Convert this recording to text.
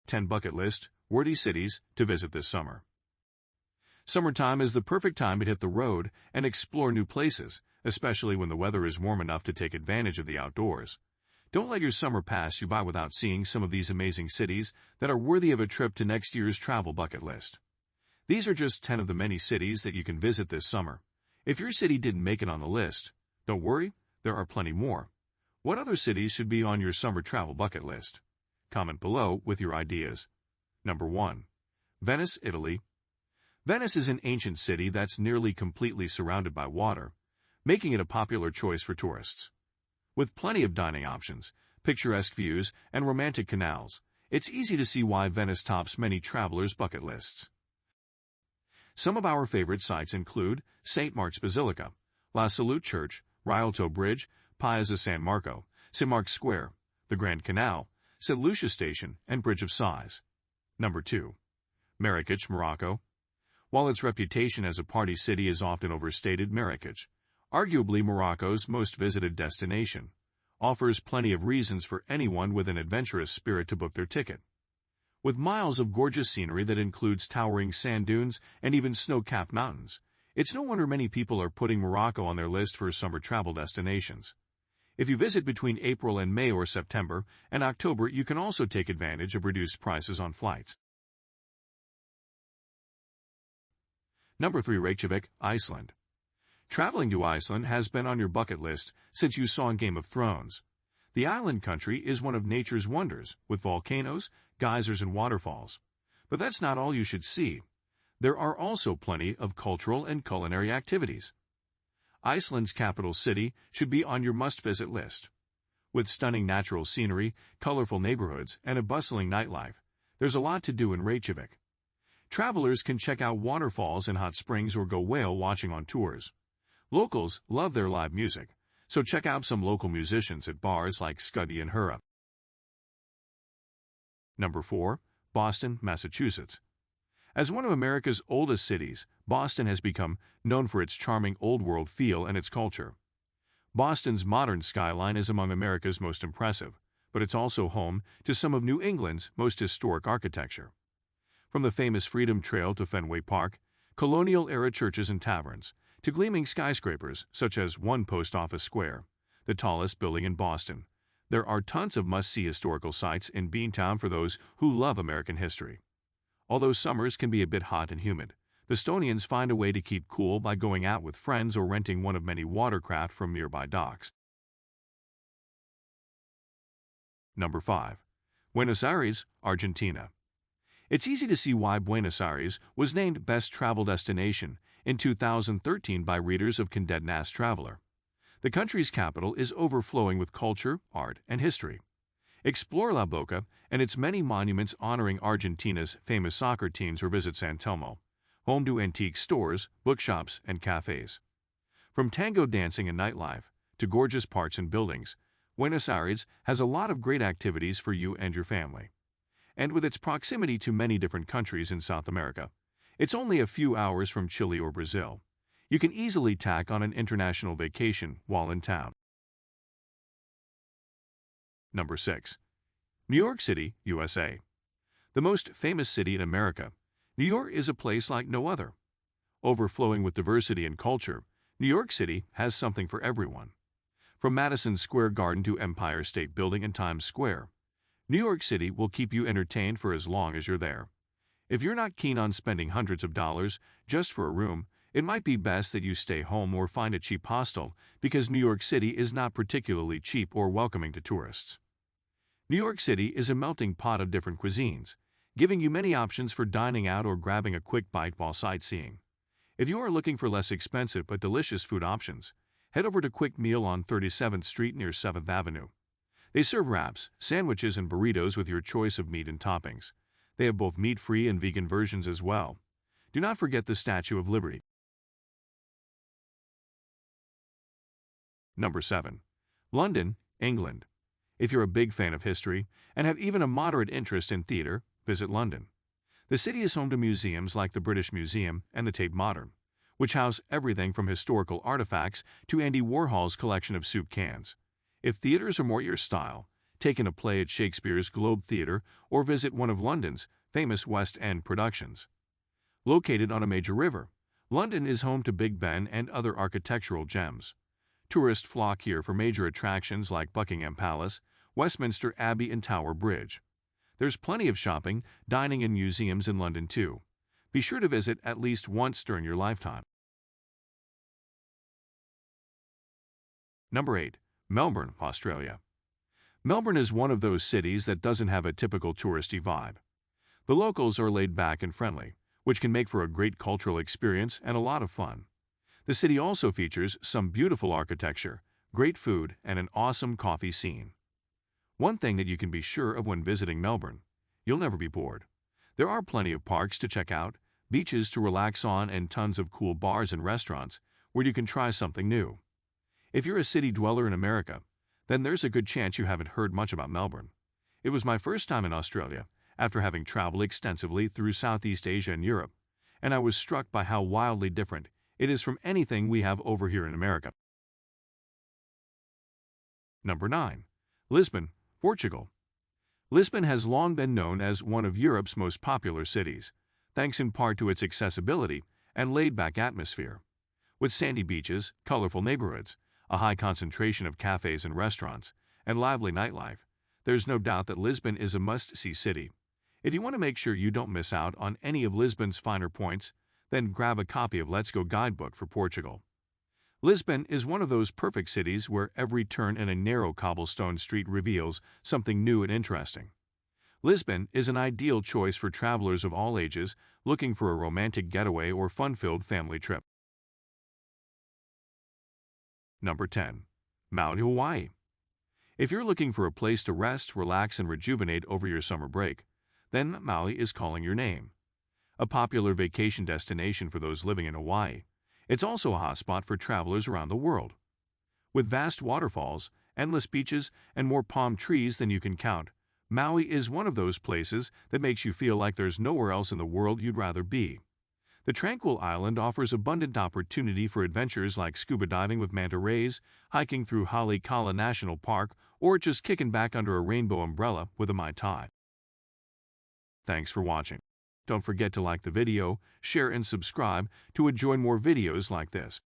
10 Bucket List Worthy Cities to Visit This Summer. Summertime is the perfect time to hit the road and explore new places, especially when the weather is warm enough to take advantage of the outdoors. Don't let your summer pass you by without seeing some of these amazing cities that are worthy of a trip to next year's travel bucket list. These are just 10 of the many cities that you can visit this summer. If your city didn't make it on the list, don't worry, there are plenty more. What other cities should be on your summer travel bucket list? Comment below with your ideas. Number 1. Venice, Italy. Venice is an ancient city that's nearly completely surrounded by water, making it a popular choice for tourists. With plenty of dining options, picturesque views, and romantic canals, it's easy to see why Venice tops many travelers' bucket lists. Some of our favorite sites include St. Mark's Basilica, La Salute Church, Rialto Bridge, Piazza San Marco, St. Mark's Square, the Grand Canal, St. Lucia Station, and Bridge of Sighs. Number 2. Marrakech, Morocco. While its reputation as a party city is often overstated, Marrakech, arguably Morocco's most visited destination, offers plenty of reasons for anyone with an adventurous spirit to book their ticket. With miles of gorgeous scenery that includes towering sand dunes and even snow-capped mountains, it's no wonder many people are putting Morocco on their list for summer travel destinations. If you visit between April and May or September and October, you can also take advantage of reduced prices on flights. Number 3. Reykjavik, Iceland. Traveling to Iceland has been on your bucket list since you saw in Game of Thrones. The island country is one of nature's wonders, with volcanoes, geysers, and waterfalls. But that's not all you should see. There are also plenty of cultural and culinary activities. Iceland's capital city should be on your must-visit list. With stunning natural scenery, colorful neighborhoods, and a bustling nightlife, there's a lot to do in Reykjavik. Travelers can check out waterfalls and hot springs or go whale watching on tours. Locals love their live music, so check out some local musicians at bars like Scuddy and Hurra. Number 4. Boston, Massachusetts. As one of America's oldest cities, Boston has become known for its charming old-world feel and its culture. Boston's modern skyline is among America's most impressive, but it's also home to some of New England's most historic architecture. From the famous Freedom Trail to Fenway Park, colonial-era churches and taverns, to gleaming skyscrapers such as One Post Office Square, the tallest building in Boston, there are tons of must-see historical sites in Beantown for those who love American history. Although summers can be a bit hot and humid, Bostonians find a way to keep cool by going out with friends or renting one of many watercraft from nearby docks. Number 5. Buenos Aires, Argentina. It's easy to see why Buenos Aires was named Best Travel Destination in 2013 by readers of Condé Nast Traveler. The country's capital is overflowing with culture, art, and history. Explore La Boca and its many monuments honoring Argentina's famous soccer teams, or visit San Telmo, home to antique stores, bookshops, and cafes. From tango dancing and nightlife to gorgeous parks and buildings, Buenos Aires has a lot of great activities for you and your family. And with its proximity to many different countries in South America, it's only a few hours from Chile or Brazil. You can easily tack on an international vacation while in town. Number 6. New York City, USA. The most famous city in America, New York is a place like no other. Overflowing with diversity and culture, New York City has something for everyone. From Madison Square Garden to Empire State Building and Times Square, New York City will keep you entertained for as long as you're there. If you're not keen on spending hundreds of dollars just for a room, it might be best that you stay home or find a cheap hostel, because New York City is not particularly cheap or welcoming to tourists. New York City is a melting pot of different cuisines, giving you many options for dining out or grabbing a quick bite while sightseeing. If you are looking for less expensive but delicious food options, head over to Quick Meal on 37th Street near 7th Avenue. They serve wraps, sandwiches, and burritos with your choice of meat and toppings. They have both meat-free and vegan versions as well. Do not forget the Statue of Liberty. Number 7. London, England. If you're a big fan of history and have even a moderate interest in theater, visit London. The city is home to museums like the British Museum and the Tate Modern, which house everything from historical artifacts to Andy Warhol's collection of soup cans. If theaters are more your style, take in a play at Shakespeare's Globe Theatre, or visit one of London's famous West End productions. Located on a major river, London is home to Big Ben and other architectural gems. Tourists flock here for major attractions like Buckingham Palace, Westminster Abbey, and Tower Bridge. There's plenty of shopping, dining, and museums in London too. Be sure to visit at least once during your lifetime. Number 8. Melbourne, Australia. Melbourne is one of those cities that doesn't have a typical touristy vibe. The locals are laid back and friendly, which can make for a great cultural experience and a lot of fun. The city also features some beautiful architecture, great food, and an awesome coffee scene. One thing that you can be sure of when visiting Melbourne: you'll never be bored. There are plenty of parks to check out, beaches to relax on, and tons of cool bars and restaurants where you can try something new. If you're a city dweller in America, then there's a good chance you haven't heard much about Melbourne. It was my first time in Australia, after having traveled extensively through Southeast Asia and Europe, and I was struck by how wildly different it is from anything we have over here in America. Number 9. Lisbon, Portugal. Lisbon has long been known as one of Europe's most popular cities, thanks in part to its accessibility and laid-back atmosphere. With sandy beaches, colorful neighborhoods, a high concentration of cafes and restaurants, and lively nightlife, there's no doubt that Lisbon is a must-see city. If you want to make sure you don't miss out on any of Lisbon's finer points, then grab a copy of Let's Go Guidebook for Portugal. Lisbon is one of those perfect cities where every turn in a narrow cobblestone street reveals something new and interesting. Lisbon is an ideal choice for travelers of all ages looking for a romantic getaway or fun-filled family trip. Number 10. Maui Hawaii. If you're looking for a place to rest, relax, and rejuvenate over your summer break, then Maui is calling your name. A popular vacation destination for those living in Hawaii, it's also a hotspot for travelers around the world. With vast waterfalls, endless beaches, and more palm trees than you can count, Maui is one of those places that makes you feel like there's nowhere else in the world you'd rather be. The tranquil island offers abundant opportunity for adventures like scuba diving with manta rays, hiking through Haleakala National Park, or just kicking back under a rainbow umbrella with a Mai Tai. Thanks for watching. Don't forget to like the video, share, and subscribe to enjoy more videos like this.